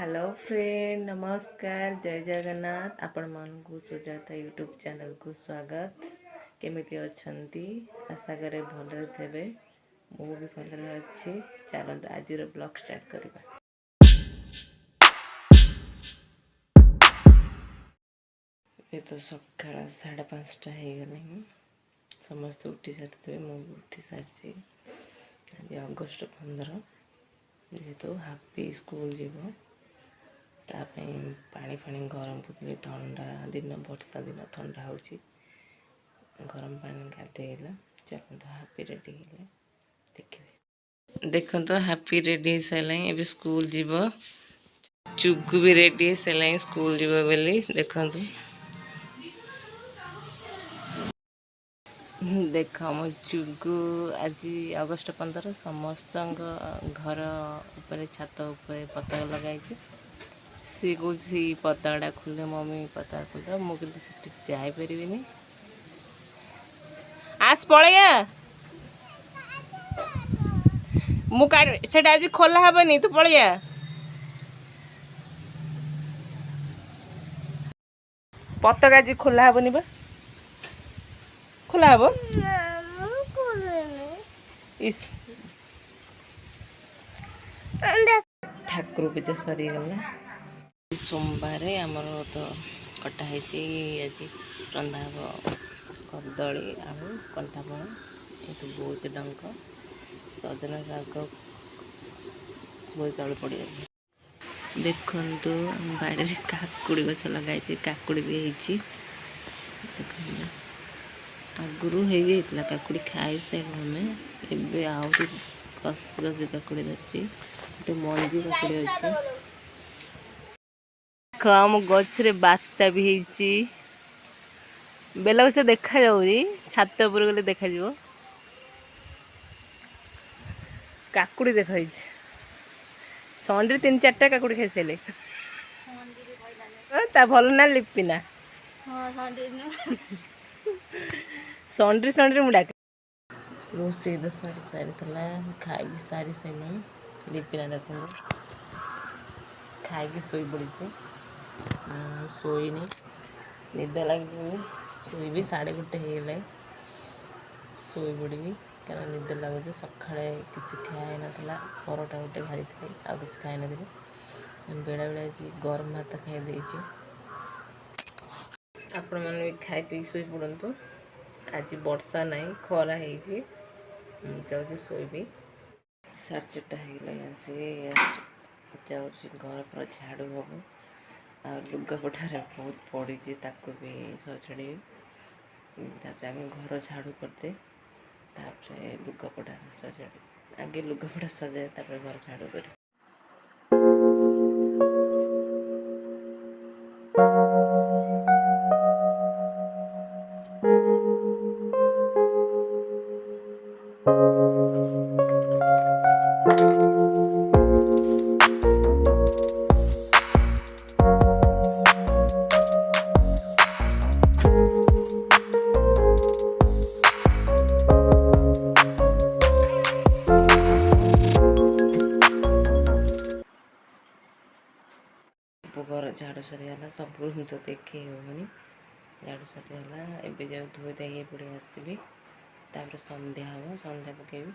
Hello friend, नमस्कार, जय जगन्नाथ। आपण मानकु सुजाता यूट्यूब चैनल को स्वागत। केमिति अछंती? आशा करे भलरे थेबे। मु भी भलरे अछि। चलंतु आज रो ब्लॉग स्टार्ट करबा। ये तो सकाळ 5:30 हो गले। समस्त उठी सारी, मु उठी सारी। आज अगस्ट 15 जेहेतु हापी स्कूल जीव पानी फाणी गरम पुतली ठंडा दिन वर्षा दिन ठंडा हो गरम पानी गाधेला। चलते हापी रेडी है देखिए। देखो तो हापी रेडी हो सारे ए स्कूल जीव। चुगु भी रेडी हो सारे स्कूल जीव बोली देखु। देख मो चुगु आज अगस्ट 15 समस्त घर ऊपर छात ऊपर पताका लगाई। सी कौन पताका खोले मम्मी पताका खोल मुझे जापरि आस पलैया मुझे आज खोला हेनी तू पलैया पताका आज खोला हेनी बा खोला हे इस ठाकुर पूजा सरीगला। सोमवार आमर तो कटाई आज रंधा हम कदली आलू कंटाफल ये तो बहुत डंक सजना शाग बहुत तले पड़ देखु। बाड़ी काकुड़ी गछ लगे काकुड़ी भी होती आगुरी हो जाता काकुड़ी खाई सारे एवं आहरी कसी कसी काकुड़ी धरती गोटे मंजी काकुड़ी अच्छी कम गचरे बात्ता भी होती बेला गछ देखा छात उपर गले देखा काकुड़ी देखा संडे 3-4टा काकुड़ी खाई सारे ता भल ना लिपिना संडे मुझे रोसे तो सारी सारी खाई सारी सारे लिपिना देख खाई शोई पड़ी से शोनी निद लगे शोबी 1:30 होगला शोई पड़ी क्या निद लगुच सका कि खाए ना परोटा गोटे भारी थी आ कि खाई नी बेला बेला गरम भात खाई आपण मैंने भी खाई पी शोई पड़तु। आज वर्षा नहीं खरा हो शोबी 4:30 होगला आसी घर पर झाड़ू हम आ लुगापटार बहुत पड़ी भी सजाड़ी आम घर झाड़ू करदे लुगापटा सजाड़ी आगे लुगापटा सजाए घर झाड़ू कर। घर झाड़ू सरीगला सब रूम तो देखे होनी झाड़ू सरीगला एवं जाऊ धोई धाई पड़े आसबि संध्या हम संध्या पकेबी